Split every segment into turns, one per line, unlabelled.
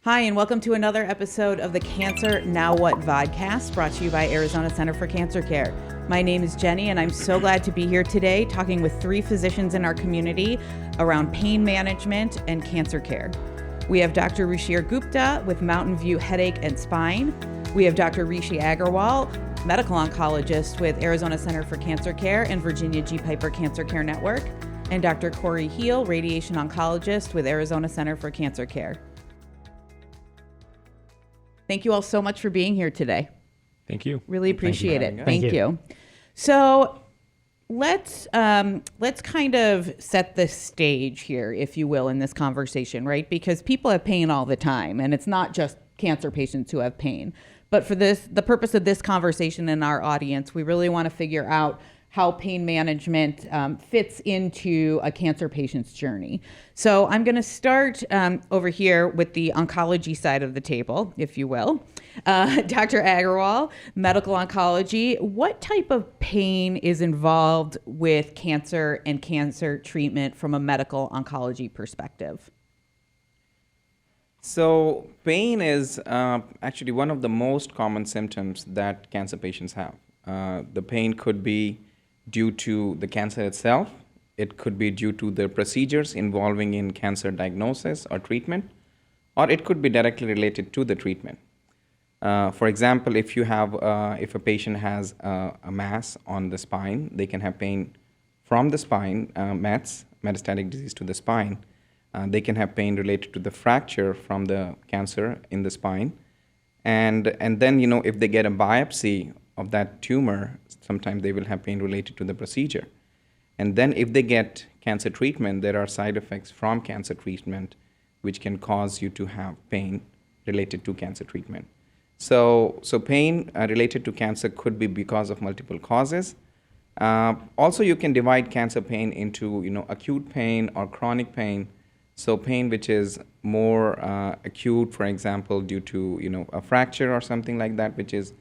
Hi, and welcome to another episode of the Cancer Now What Vodcast, brought to you by Arizona Center for Cancer Care. My name is Jenny, and I'm so glad to be here today talking with three physicians in our community around pain management and cancer care. We have Dr. Ruchir Gupta with MountainView Headache and Spine. We have Dr. Rishi Agarwal, medical oncologist with Arizona Center for Cancer Care and Virginia G. Piper Cancer Care Network, and Dr. Corey Heal, radiation oncologist with Arizona Center for Cancer Care. Thank you all so much for being here today.
Thank you.
Really appreciate it.
Thank you.
So let's kind of set the stage here, if you will, in this conversation, right? Because people have pain all the time, and it's not just cancer patients who have pain. But for the purpose of this conversation in our audience, we really want to figure out how pain management fits into a cancer patient's journey. So I'm going to start over here with the oncology side of the table, if you will. Dr. Agarwal, medical oncology, what type of pain is involved with cancer and cancer treatment from a medical oncology perspective?
So pain is actually one of the most common symptoms that cancer patients have. The pain could be due to the cancer itself. It could be due to the procedures involving in cancer diagnosis or treatment, or it could be directly related to the treatment. For example, if a patient has a mass on the spine, they can have pain from the spine, metastatic disease to the spine. They can have pain related to the fracture from the cancer in the spine. And then, if they get a biopsy of that tumor, sometimes they will have pain related to the procedure. And then if they get cancer treatment, there are side effects from cancer treatment which can cause you to have pain related to cancer treatment. So pain related to cancer could be because of multiple causes. Also, you can divide cancer pain into acute pain or chronic pain. So pain which is more acute, for example, due to a fracture or something like that, which is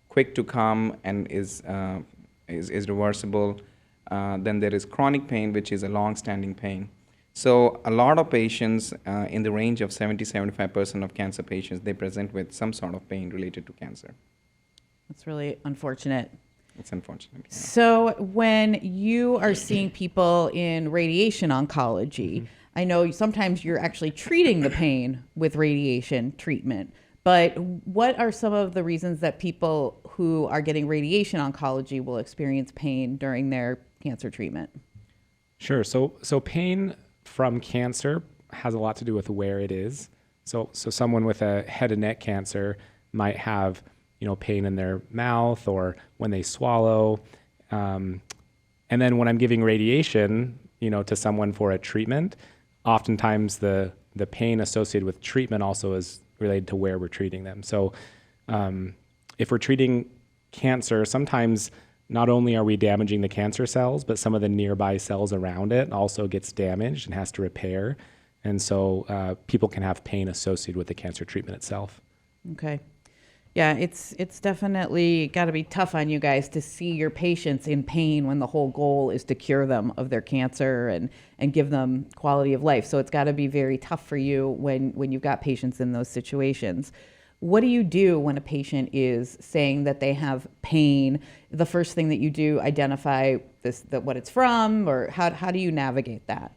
quick to come and is reversible. Then there is chronic pain, which is a long-standing pain. So a lot of patients, in the range of 70-75% of cancer patients, they present with some sort of pain related to cancer.
That's really unfortunate.
It's unfortunate. Yeah.
So when you are seeing people in radiation oncology, I know sometimes you're actually treating the pain with radiation treatment. But what are some of the reasons that people who are getting radiation oncology will experience pain during their cancer treatment?
Sure. So pain from cancer has a lot to do with where it is. So someone with a head and neck cancer might have pain in their mouth or when they swallow. And then when I'm giving radiation to someone for a treatment, oftentimes the pain associated with treatment also is related to where we're treating them. So if we're treating cancer, sometimes not only are we damaging the cancer cells, but some of the nearby cells around it also gets damaged and has to repair. And so people can have pain associated with the cancer treatment itself.
Okay. Yeah, it's definitely got to be tough on you guys to see your patients in pain when the whole goal is to cure them of their cancer and give them quality of life. So it's got to be very tough for you when you've got patients in those situations. What do you do when a patient is saying that they have pain? The first thing that you do, identify what it's from, or how do you navigate that?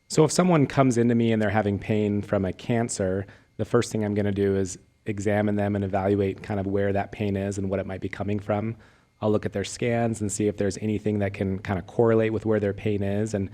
So if someone comes into me and they're having pain from a cancer, the first thing I'm going to do is examine them and evaluate kind of where that pain is and what it might be coming from. I'll look at their scans and see if there's anything that can kind of correlate with where their pain is. And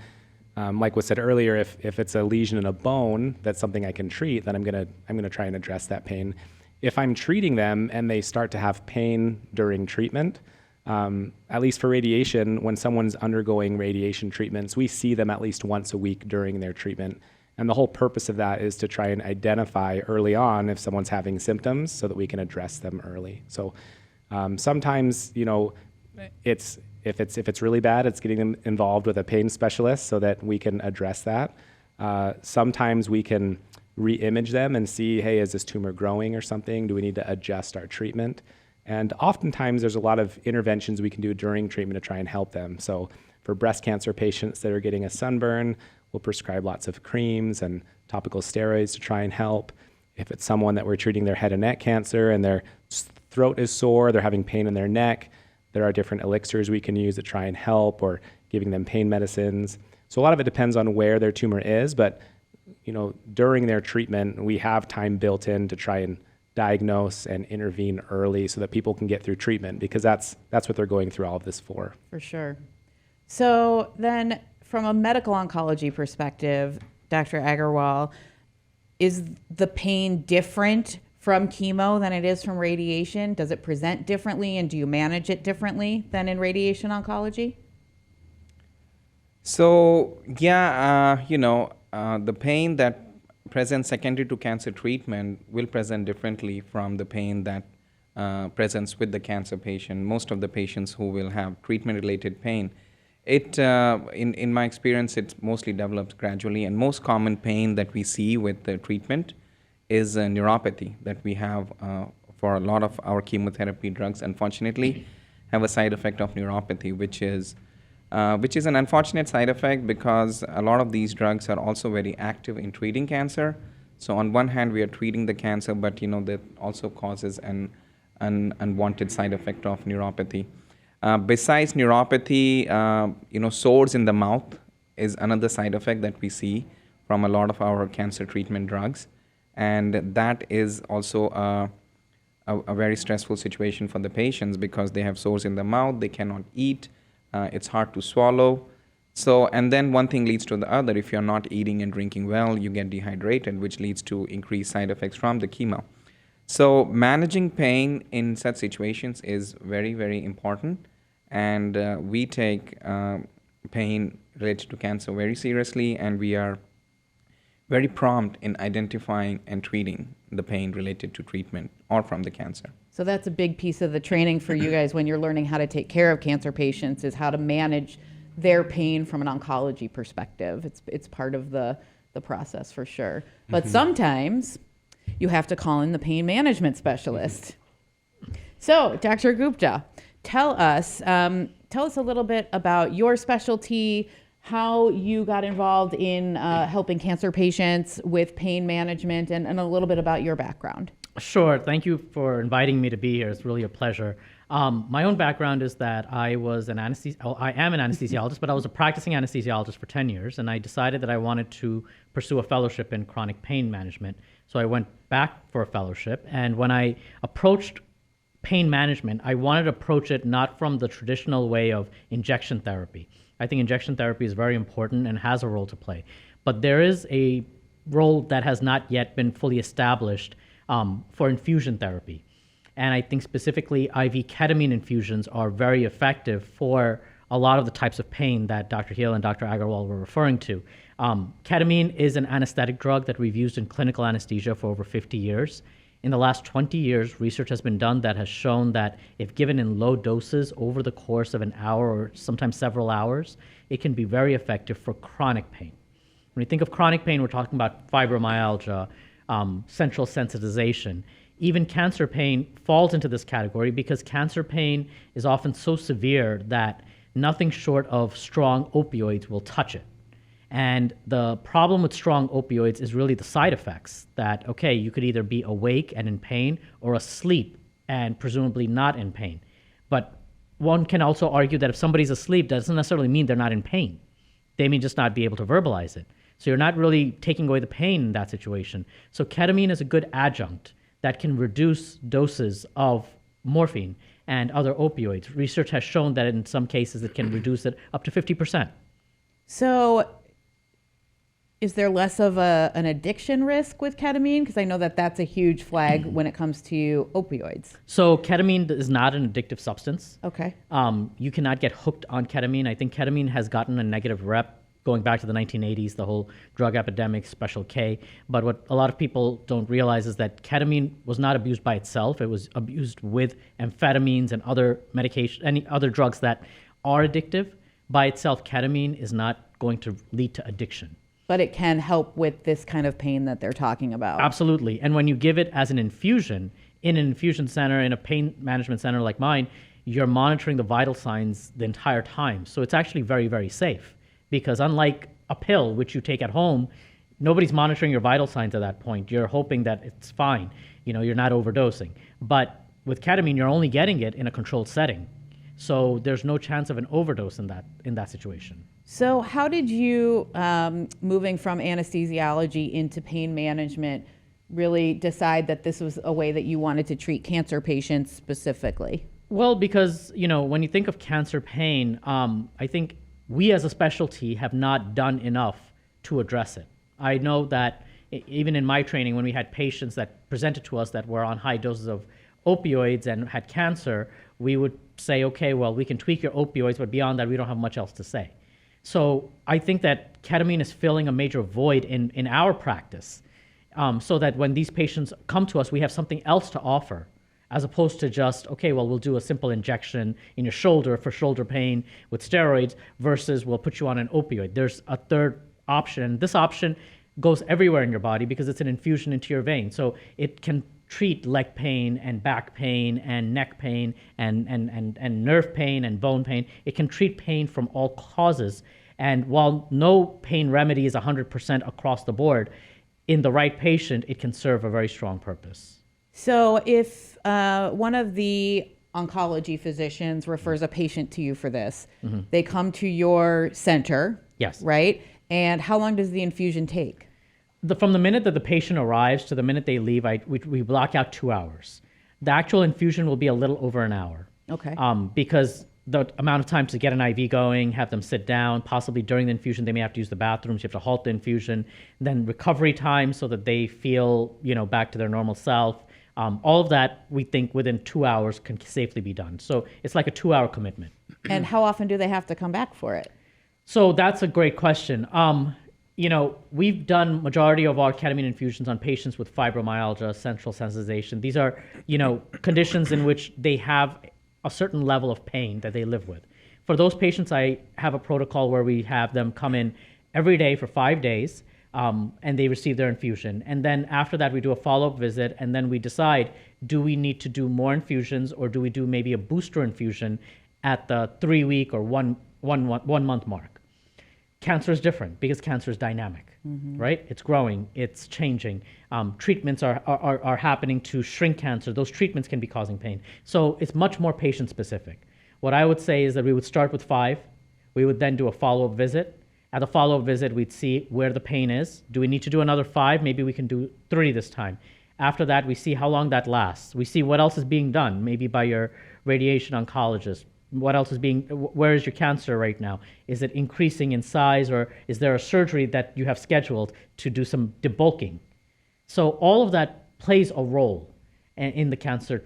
like was said earlier, if it's a lesion in a bone, that's something I can treat, then I'm gonna try and address that pain. If I'm treating them and they start to have pain during treatment, at least for radiation, when someone's undergoing radiation treatments, we see them at least once a week during their treatment. And the whole purpose of that is to try and identify early on if someone's having symptoms so that we can address them early. So sometimes, if it's really bad, it's getting them involved with a pain specialist so that we can address that. Sometimes we can re-image them and see, hey, is this tumor growing or something? Do we need to adjust our treatment? And oftentimes there's a lot of interventions we can do during treatment to try and help them. So for breast cancer patients that are getting a sunburn, we'll prescribe lots of creams and topical steroids to try and help. If it's someone that we're treating their head and neck cancer and their throat is sore, they're having pain in their neck, there are different elixirs we can use to try and help, or giving them pain medicines. So a lot of it depends on where their tumor is, but during their treatment, we have time built in to try and diagnose and intervene early so that people can get through treatment, because that's what they're going through all of this for.
For sure. So then from a medical oncology perspective, Dr. Agarwal, is the pain different from chemo than it is from radiation? Does it present differently, and do you manage it differently than in radiation oncology?
So, yeah, the pain that presents secondary to cancer treatment will present differently from the pain that presents with the cancer patient. Most of the patients who will have treatment-related pain, in my experience, it mostly develops gradually, and most common pain that we see with the treatment is neuropathy that we have for a lot of our chemotherapy drugs. Unfortunately, have a side effect of neuropathy, which is an unfortunate side effect because a lot of these drugs are also very active in treating cancer. So on one hand, we are treating the cancer, but that also causes an unwanted side effect of neuropathy. Besides neuropathy, sores in the mouth is another side effect that we see from a lot of our cancer treatment drugs. And that is also a very stressful situation for the patients because they have sores in the mouth, they cannot eat, it's hard to swallow. So, and then one thing leads to the other. If you're not eating and drinking well, you get dehydrated, which leads to increased side effects from the chemo. So managing pain in such situations is very, very important. And we take pain related to cancer very seriously, and we are very prompt in identifying and treating the pain related to treatment or from the cancer.
So that's a big piece of the training for you guys when you're learning how to take care of cancer patients, is how to manage their pain from an oncology perspective. It's part of the process for sure. But sometimes you have to call in the pain management specialist. So, Dr. Gupta, tell us a little bit about your specialty, how you got involved in helping cancer patients with pain management, and a little bit about your background.
Sure. Thank you for inviting me to be here. It's really a pleasure. My own background is that I am an anesthesiologist, but I was a practicing anesthesiologist for 10 years, and I decided that I wanted to pursue a fellowship in chronic pain management. So I went back for a fellowship, and when I approached pain management, I wanted to approach it not from the traditional way of injection therapy. I think injection therapy is very important and has a role to play. But there is a role that has not yet been fully established for infusion therapy. And I think specifically IV ketamine infusions are very effective for a lot of the types of pain that Dr. Hill and Dr. Agarwal were referring to. Ketamine is an anesthetic drug that we've used in clinical anesthesia for over 50 years. In the last 20 years, research has been done that has shown that if given in low doses over the course of an hour or sometimes several hours, it can be very effective for chronic pain. When you think of chronic pain, we're talking about fibromyalgia, central sensitization. Even cancer pain falls into this category because cancer pain is often so severe that nothing short of strong opioids will touch it. And the problem with strong opioids is really the side effects that, okay, you could either be awake and in pain or asleep and presumably not in pain. But one can also argue that if somebody's asleep, that doesn't necessarily mean they're not in pain. They may just not be able to verbalize it. So you're not really taking away the pain in that situation. So ketamine is a good adjunct that can reduce doses of morphine and other opioids. Research has shown that in some cases it can reduce it up to 50%.
So is there less of an addiction risk with ketamine? Because I know that that's a huge flag when it comes to opioids.
So ketamine is not an addictive substance.
Okay.
You cannot get hooked on ketamine. I think ketamine has gotten a negative rep going back to the 1980s, the whole drug epidemic, Special K. But what a lot of people don't realize is that ketamine was not abused by itself. It was abused with amphetamines and other medication, any other drugs that are addictive. By itself, ketamine is not going to lead to addiction.
But it can help with this kind of pain that they're talking about.
Absolutely. And when you give it as an infusion, in an infusion center, in a pain management center like mine, you're monitoring the vital signs the entire time. So it's actually very, very safe. Because unlike a pill, which you take at home, nobody's monitoring your vital signs at that point. You're hoping that it's fine. You're not overdosing. But with ketamine, you're only getting it in a controlled setting. So there's no chance of an overdose in that situation.
So how did you, moving from anesthesiology into pain management, really decide that this was a way that you wanted to treat cancer patients specifically?
Well, because, when you think of cancer pain, I think we as a specialty have not done enough to address it. I know that even in my training, when we had patients that presented to us that were on high doses of opioids and had cancer, we would say, okay, well, we can tweak your opioids, but beyond that, we don't have much else to say. So I think that ketamine is filling a major void in our practice, so that when these patients come to us, we have something else to offer, as opposed to just, okay, well, we'll do a simple injection in your shoulder for shoulder pain with steroids versus we'll put you on an opioid. There's a third option. This option goes everywhere in your body because it's an infusion into your vein. So it can treat leg pain and back pain and neck pain and nerve pain and bone pain. It can treat pain from all causes. And while no pain remedy is 100% across the board, in the right patient, it can serve a very strong purpose.
So if one of the oncology physicians refers a patient to you for this, they come to your center,
Yes.
right? And how long does the infusion take?
From the minute that the patient arrives to the minute they leave, we block out 2 hours. The actual infusion will be a little over an hour.
Okay.
Because the amount of time to get an IV going, have them sit down, possibly during the infusion, they may have to use the bathrooms, you have to halt the infusion, then recovery time so that they feel, back to their normal self. All of that, we think within 2 hours can safely be done. So it's like a 2-hour commitment.
And how often do they have to come back for it?
So that's a great question. We've done majority of our ketamine infusions on patients with fibromyalgia, central sensitization. These are, conditions in which they have a certain level of pain that they live with. For those patients, I have a protocol where we have them come in every day for 5 days, and they receive their infusion. And then after that, we do a follow-up visit, and then we decide, do we need to do more infusions, or do we do maybe a booster infusion at the 3-week or one month mark? Cancer is different because cancer is dynamic, right? It's growing, it's changing. Treatments are happening to shrink cancer. Those treatments can be causing pain. So it's much more patient specific. What I would say is that we would start with 5. We would then do a follow-up visit. At the follow-up visit, we'd see where the pain is. Do we need to do another 5? Maybe we can do 3 this time. After that, we see how long that lasts. We see what else is being done, maybe by your radiation oncologist. What else is where is your cancer right now? Is it increasing in size, or is there a surgery that you have scheduled to do some debulking? So all of that plays a role in the cancer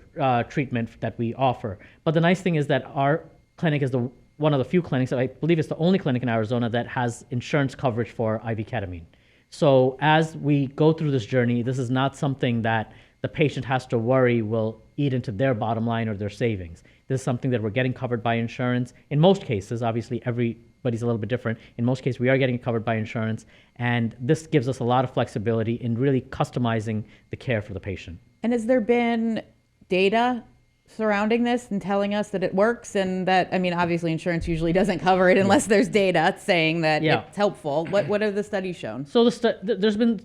treatment that we offer. But the nice thing is that our clinic is one of the few clinics, I believe it's the only clinic in Arizona that has insurance coverage for IV ketamine. So as we go through this journey, this is not something that the patient has to worry will eat into their bottom line or their savings. This is something that we're getting covered by insurance. In most cases, obviously everybody's a little bit different. In most cases, we are getting it covered by insurance. And this gives us a lot of flexibility in really customizing the care for the patient.
And has there been data surrounding this and telling us that it works, and that, obviously insurance usually doesn't cover it unless there's data saying that it's helpful. What have the studies shown? So
there's been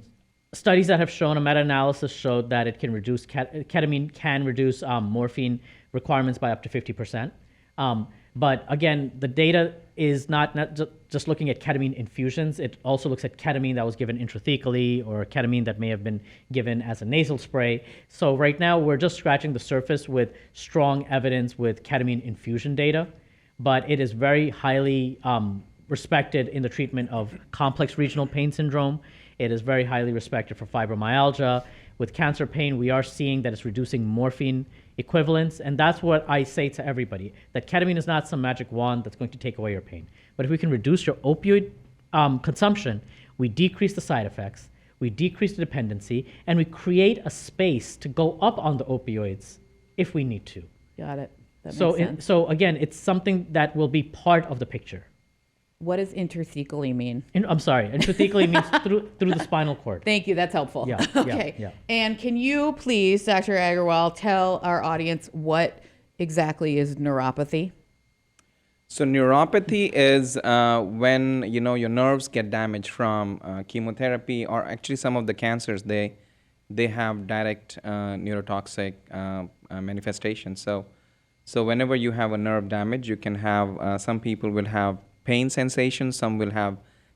studies that have shown, a meta-analysis showed that it can reduce, ketamine can reduce morphine requirements by up to 50%. But again, the data is not just looking at ketamine infusions. It also looks at ketamine that was given intrathecally, or ketamine that may have been given as a nasal spray. So right now, we're just scratching the surface with strong evidence with ketamine infusion data. But it is very highly respected in the treatment of complex regional pain syndrome. It is very highly respected for fibromyalgia. With cancer pain, we are seeing that it's reducing morphine equivalents, and that's what I say to everybody, that ketamine is not some magic wand that's going to take away your pain. But if we can reduce your opioid consumption, we decrease the side effects, we decrease the dependency, and we create a space to go up on the opioids if we need to.
Got it. That makes sense.
So again, it's something that will be part of the picture.
What does intrathecally mean?
I'm sorry, intrathecally means through the spinal cord.
Thank you, that's helpful.
Yeah,
okay.
yeah.
And can you please, Dr. Agarwal, tell our audience what exactly is neuropathy?
So neuropathy is when your nerves get damaged from chemotherapy, or actually some of the cancers they have direct neurotoxic manifestations. So whenever you have a nerve damage, you can have some people will have pain sensation, some will have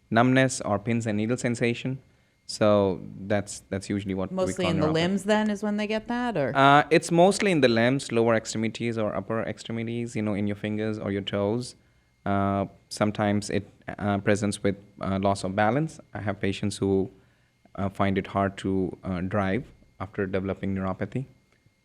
numbness or pins and needle sensation. So that's usually what we
Mostly
call
in the
neuropathy.
limbs then is when they get that, or?
It's mostly in the limbs, lower extremities or upper extremities, in your fingers or your toes. Sometimes it presents with loss of balance. I have patients who find it hard to drive after developing neuropathy.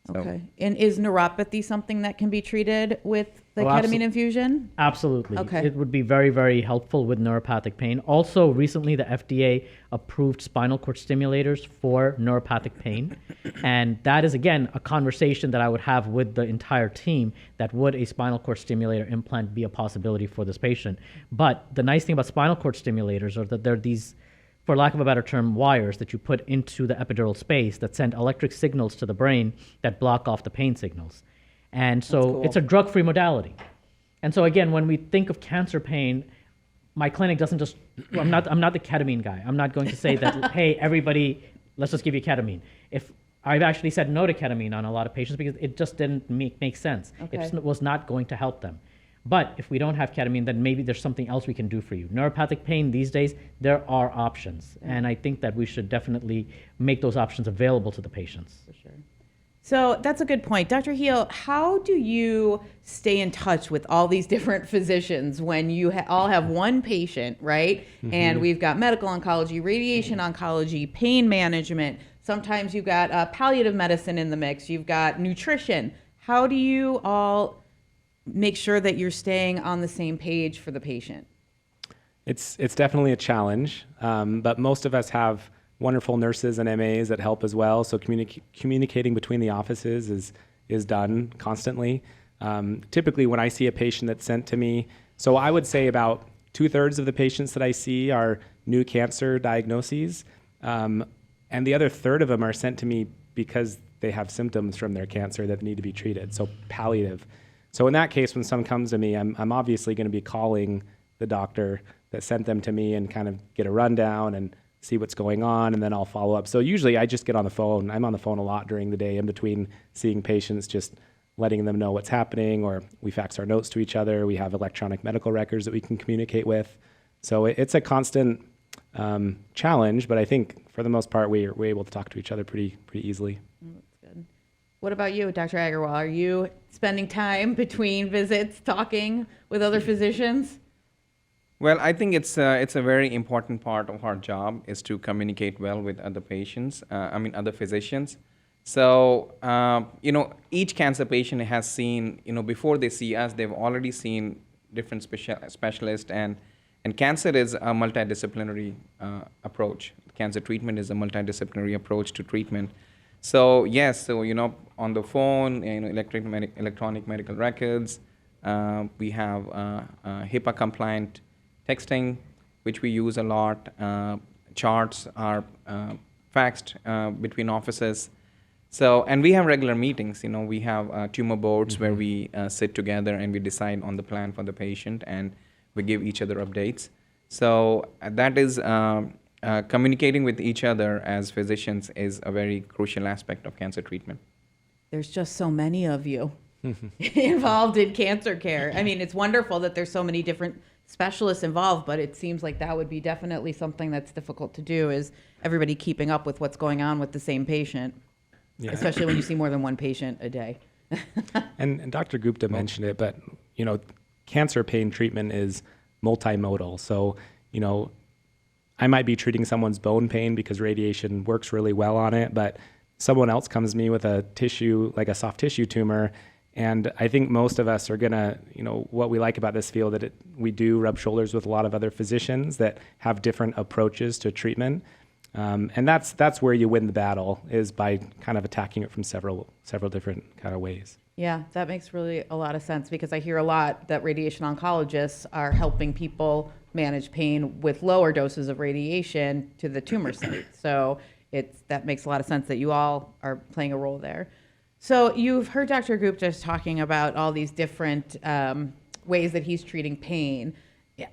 So,
Okay. And is neuropathy something that can be treated with the
Oh,
ketamine infusion?
Absolutely.
Okay.
It would be very, very helpful with neuropathic pain. Also, recently the FDA approved spinal cord stimulators for neuropathic pain. And that is, again, a conversation that I would have with the entire team, that would a spinal cord stimulator implant be a possibility for this patient. But the nice thing about spinal cord stimulators are that they're these, for lack of a better term, wires that you put into the epidural space that send electric signals to the brain that block off the pain signals. And so
cool.
it's a drug-free modality. And so again, when we think of cancer pain, my clinic doesn't just, well, I'm not the ketamine guy. I'm not going to say that, hey, everybody, let's just give you ketamine. If I've actually said no to ketamine on a lot of patients because it just didn't make sense.
Okay.
It just was not going to help them. But if we don't have ketamine, then maybe there's something else we can do for you. Neuropathic pain these days, there are options. And I think that we should definitely make those options available to the patients.
For sure. So that's a good point. Dr. Heel, how do you stay in touch with all these different physicians when you all have one patient, right?
Mm-hmm.
And we've got medical oncology, radiation oncology, pain management. Sometimes you've got palliative medicine in the mix. You've got nutrition. How do you all make sure that you're staying on the same page for the patient?
It's definitely a challenge, but most of us have wonderful nurses and MAs that help as well. So communicating between the offices is done constantly. Typically, when I see a patient that's sent to me, so I would say about 2/3 of the patients that I see are new cancer diagnoses, and the other third of them are sent to me because they have symptoms from their cancer that need to be treated. So palliative. So in that case, when someone comes to me, I'm obviously going to be calling the doctor that sent them to me and kind of get a rundown and see what's going on, and then I'll follow up. So usually I just get on the phone. I'm on the phone a lot during the day in between seeing patients, just letting them know what's happening, or we fax our notes to each other. We have electronic medical records that we can communicate with. So it's a constant challenge, but I think for the most part, we're able to talk to each other pretty easily.
That's good. What about you, Dr. Agarwal? Are you spending time between visits talking with other physicians?
well, I think it's a very important part of our job is to communicate well with other patients. Other physicians. So each cancer patient has seen, before they see us, they've already seen different specialists, and cancer is a multidisciplinary approach. Cancer treatment is a multidisciplinary approach to treatment. So yes, on the phone, electronic medical records, we have HIPAA compliant texting, which we use a lot. Charts are faxed between offices. So, and we have regular meetings. We have tumor boards where we sit together and we decide on the plan for the patient, and we give each other updates. So that is communicating with each other as physicians is a very crucial aspect of cancer treatment.
There's just so many of you involved in cancer care. I mean, it's wonderful that there's so many different specialists involved, but it seems like that would be definitely something that's difficult to do, is everybody keeping up with what's going on with the same patient, especially when you see more than one patient a day.
And Dr. Gupta mentioned it, but cancer pain treatment is multimodal. So, I might be treating someone's bone pain because radiation works really well on it, but someone else comes to me with a tissue, like a soft tissue tumor. And I think most of us are gonna, what we like about this field, that we do rub shoulders with a lot of other physicians that have different approaches to treatment. And that's where you win the battle, is by kind of attacking it from several different kind of ways.
Yeah, that makes really a lot of sense, because I hear a lot that radiation oncologists are helping people manage pain with lower doses of radiation to the tumor site. So that makes a lot of sense that you all are playing a role there. So you've heard Dr. Gupta talking about all these different ways that he's treating pain.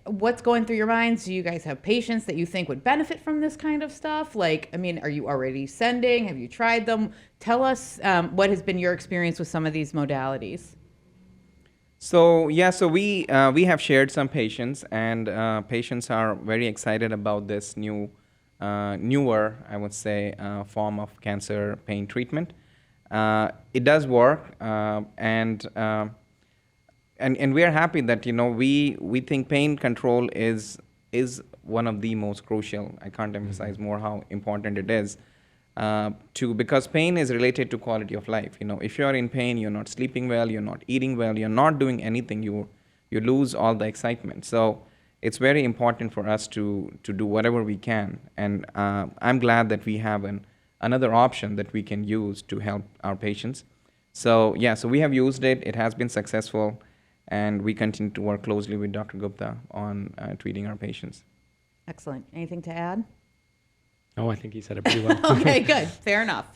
What's going through your minds? Do you guys have patients that you think would benefit from this kind of stuff? Like, I mean, are you already sending? Have you tried them? Tell us what has been your experience with some of these modalities.
So we have shared some patients, and patients are very excited about this newer, I would say, form of cancer pain treatment. It does work, and we are happy that we think pain control is one of the most crucial. I can't emphasize more how important it is. Because pain is related to quality of life. If you're in pain, you're not sleeping well, you're not eating well, you're not doing anything, you lose all the excitement. So it's very important for us to do whatever we can. And I'm glad that we have another option that we can use to help our patients. So we have used it. It has been successful. And we continue to work closely with Dr. Gupta on treating our patients.
Excellent. Anything to add?
Oh, I think he said it pretty well.
Okay, good. Fair enough.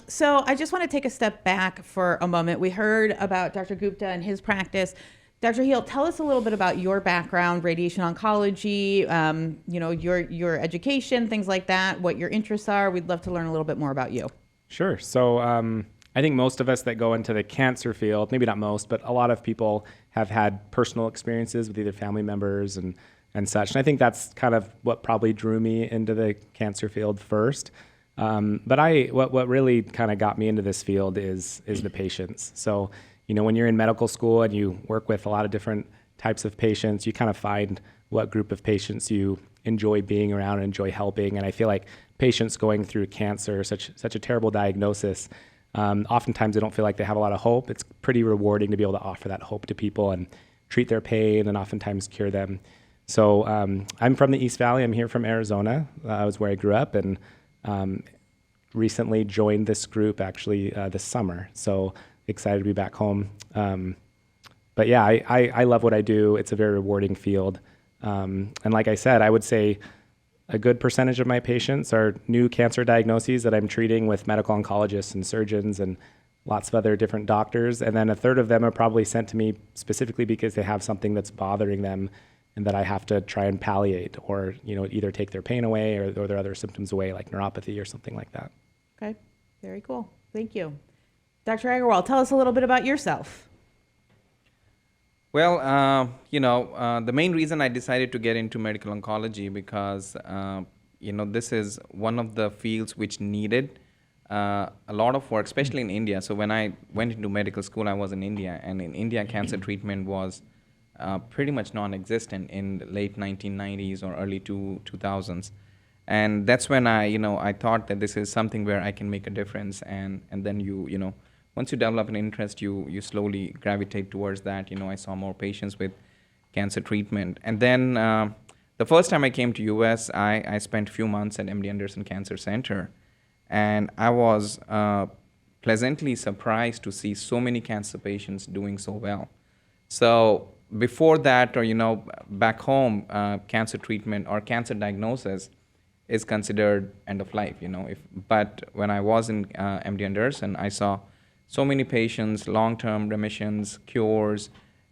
So I just want to take a step back for a moment. We heard about Dr. Gupta and his practice. Dr. Heel, tell us a little bit about your background, radiation oncology, your education, things like that, what your interests are. We'd love to learn a little bit more about you.
Sure. So I think most of us that go into the cancer field, maybe not most, but a lot of people have had personal experiences with either family members and such. And I think that's kind of what probably drew me into the cancer field first. But what really kind of got me into this field is the patients. So, when you're in medical school and you work with a lot of different types of patients, you kind of find what group of patients you enjoy being around and enjoy helping. And I feel like patients going through cancer, such a terrible diagnosis, oftentimes they don't feel like they have a lot of hope. It's pretty rewarding to be able to offer that hope to people and treat their pain and oftentimes cure them. So I'm from the East Valley. I'm here from Arizona. That was where I grew up, and recently joined this group actually this summer. So excited to be back home. But yeah, I love what I do. It's a very rewarding field. And like I said, I would say a good percentage of my patients are new cancer diagnoses that I'm treating with medical oncologists and surgeons and lots of other different doctors. And then a third of them are probably sent to me specifically because they have something that's bothering them and that I have to try and palliate or, either take their pain away or their other symptoms away, like neuropathy or something like that.
Okay, very cool. Thank you. Dr. Agarwal, tell us a little bit about yourself.
Well, the main reason I decided to get into medical oncology because, this is one of the fields which needed a lot of work, especially in India. So when I went into medical school, I was in India, and in India, cancer treatment was pretty much non-existent in the late 1990s or early 2000s. And that's when I thought that this is something where I can make a difference. And then once you develop an interest, you slowly gravitate towards that. I saw more patients with cancer treatment. And then the first time I came to US, I spent a few months at MD Anderson Cancer Center. And I was pleasantly surprised to see so many cancer patients doing so well. So before that, or back home, cancer treatment or cancer diagnosis is considered end of life. But when I was in MD Anderson, I saw so many patients, long-term remissions, cures,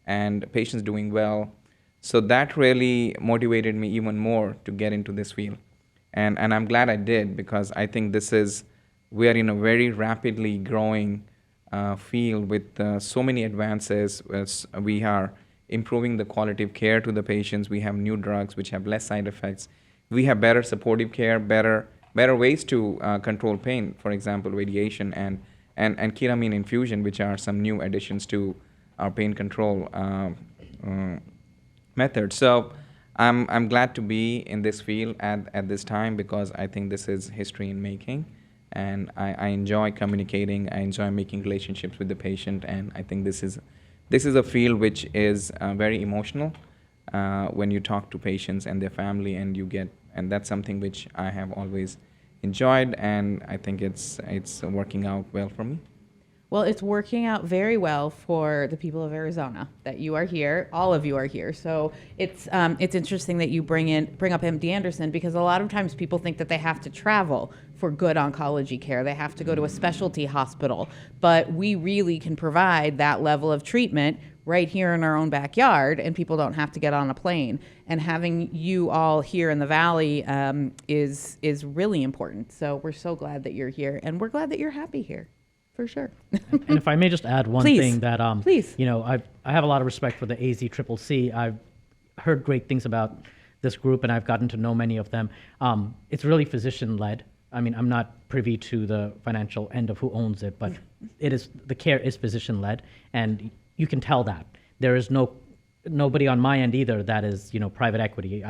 and patients doing well. So that really motivated me even more to get into this field. And I'm glad I did, because I think we are in a very rapidly growing field with so many advances. We are improving the quality of care to the patients. We have new drugs which have less side effects. We have better supportive care, better ways to control pain, for example, radiation and ketamine infusion, which are some new additions to our pain control methods. So I'm glad to be in this field at this time, because I think this is history in making. And I enjoy communicating. I enjoy making relationships with the patient. And I think this is a field which is very emotional when you talk to patients and their family, and that's something which I have always enjoyed, and I think it's working out well for me.
Well, it's working out very well for the people of Arizona that you are here. All of you are here. So it's interesting that you bring up MD Anderson, because a lot of times people think that they have to travel for good oncology care. They have to go to a specialty hospital. But we really can provide that level of treatment right here in our own backyard, and people don't have to get on a plane. And having you all here in the Valley is really important. So we're so glad that you're here, and we're glad that you're happy here, for sure.
And if I may just add one
Please.
thing that,
Please.
you know, I have a lot of respect for the AZCCC. I've heard great things about this group, and I've gotten to know many of them. It's really physician-led. I mean, I'm not privy to the financial end of who owns it, but the care is physician-led, and you can tell that. There is nobody on my end either that is, you know, private equity.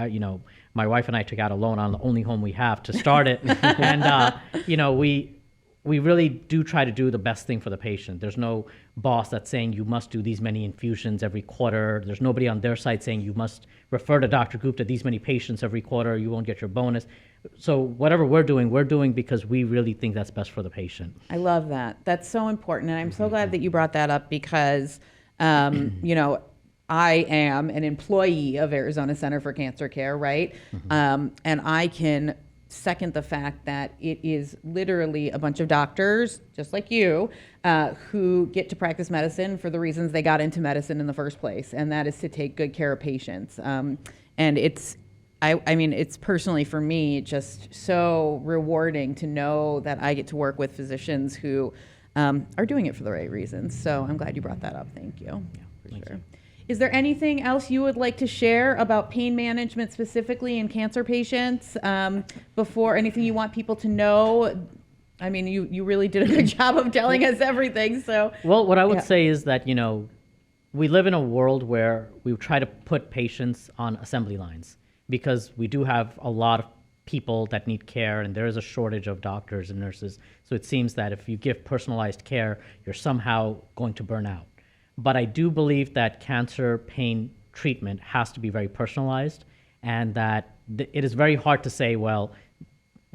My wife and I took out a loan on the only home we have to start it, and you know, we really do try to do the best thing for the patient. There's no boss that's saying you must do these many infusions every quarter. There's nobody on their side saying you must refer to Dr. Gupta these many patients every quarter, you won't get your bonus. So whatever we're doing because we really think that's best for the patient.
I love that. That's so important. And I'm so glad that you brought that up because, you know, I am an employee of Arizona Center for Cancer Care, right? And I can second the fact that it is literally a bunch of doctors, just like you, who get to practice medicine for the reasons they got into medicine in the first place, and that is to take good care of patients. And I mean, it's personally for me just so rewarding to know that I get to work with physicians who are doing it for the right reasons. So I'm glad you brought that up. Thank you. Yeah, for sure. Is there anything else you would like to share about pain management specifically in cancer patients before anything you want people to know? I mean, you really did a good job of telling us everything. So,
well, what I would say is that, you know, we live in a world where we try to put patients on assembly lines because we do have a lot of people that need care, and there is a shortage of doctors and nurses. So it seems that if you give personalized care, you're somehow going to burn out. But I do believe that cancer pain treatment has to be very personalized, and that it is very hard to say, well,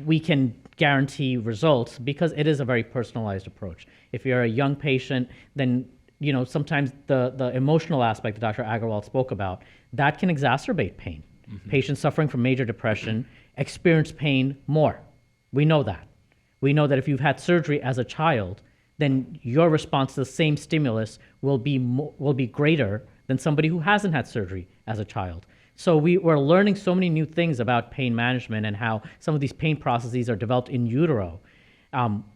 we can guarantee results because it is a very personalized approach. If you're a young patient, then, you know, sometimes the emotional aspect that Dr. Agarwal spoke about, that can exacerbate pain. Patients suffering from major depression experience pain more. We know that. We know that if you've had surgery as a child, then your response to the same stimulus will be greater than somebody who hasn't had surgery as a child. So we're learning so many new things about pain management and how some of these pain processes are developed in utero,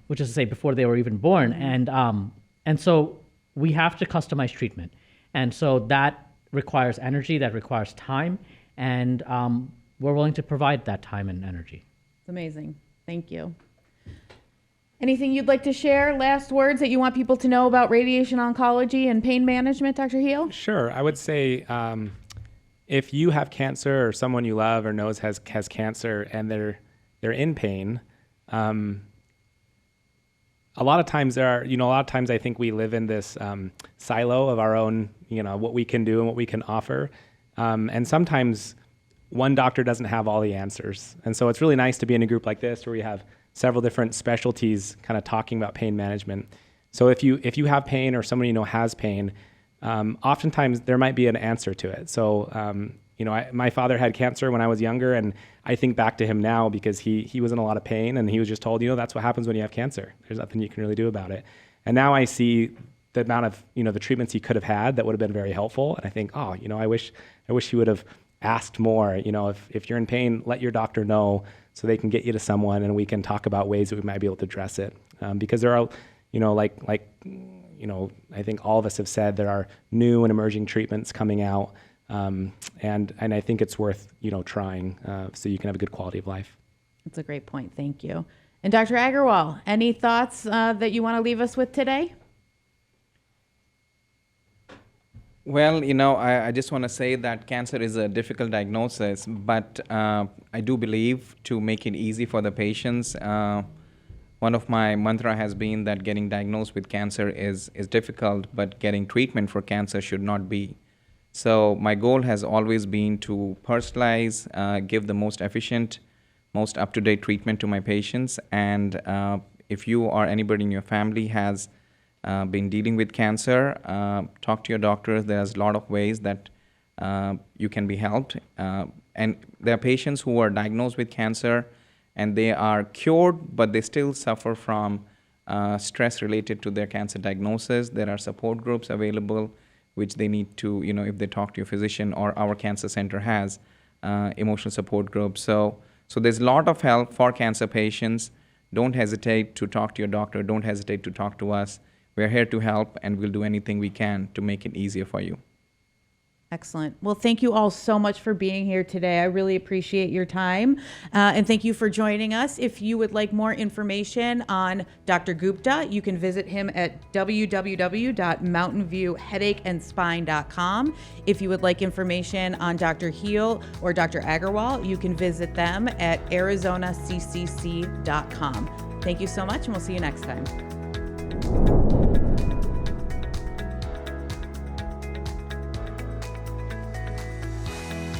which is to say before they were even born. And so we have to customize treatment. And so that requires energy, that requires time, and we're willing to provide that time and energy.
it's amazing. Thank you. Anything you'd like to share? Last words that you want people to know about radiation oncology and pain management, Dr. Heel?
Sure. I would say if you have cancer or someone you love or knows has cancer and they're in pain, a lot of times I think we live in this silo of our own, what we can do and what we can offer. And sometimes one doctor doesn't have all the answers. And so it's really nice to be in a group like this where we have several different specialties kind of talking about pain management. So if you have pain or somebody has pain, oftentimes there might be an answer to it. So, my father had cancer when I was younger, and I think back to him now because he was in a lot of pain, and he was just told, that's what happens when you have cancer. There's nothing you can really do about it. And now I see the amount of, the treatments he could have had that would have been very helpful. And I think, I wish he would have asked more. If you're in pain, let your doctor know so they can get you to someone, and we can talk about ways that we might be able to address it. Because there are, I think all of us have said there are new and emerging treatments coming out, and I think it's worth trying so you can have a good quality of life.
That's a great point. Thank you. And Dr. Agarwal, any thoughts that you want to leave us with today?
Well, I just want to say that cancer is a difficult diagnosis, but I do believe to make it easy for the patients, one of my mantra has been that getting diagnosed with cancer is difficult, but getting treatment for cancer should not be. So my goal has always been to personalize, give the most efficient, most up-to-date treatment to my patients. And if you or anybody in your family has been dealing with cancer, talk to your doctor. There's a lot of ways that you can be helped. And there are patients who are diagnosed with cancer and they are cured, but they still suffer from stress related to their cancer diagnosis. There are support groups available which they need to, if they talk to your physician, or our cancer center has emotional support groups. So there's a lot of help for cancer patients. Don't hesitate to talk to your doctor. Don't hesitate to talk to us. We're here to help, and we'll do anything we can to make it easier for you.
Excellent. Well, thank you all so much for being here today. I really appreciate your time. And thank you for joining us. If you would like more information on Dr. Gupta, you can visit him at www.mountainviewheadacheandspine.com. If you would like information on Dr. Heel or Dr. Agarwal, you can visit them at ArizonaCCC.com. Thank you so much, and we'll see you next time.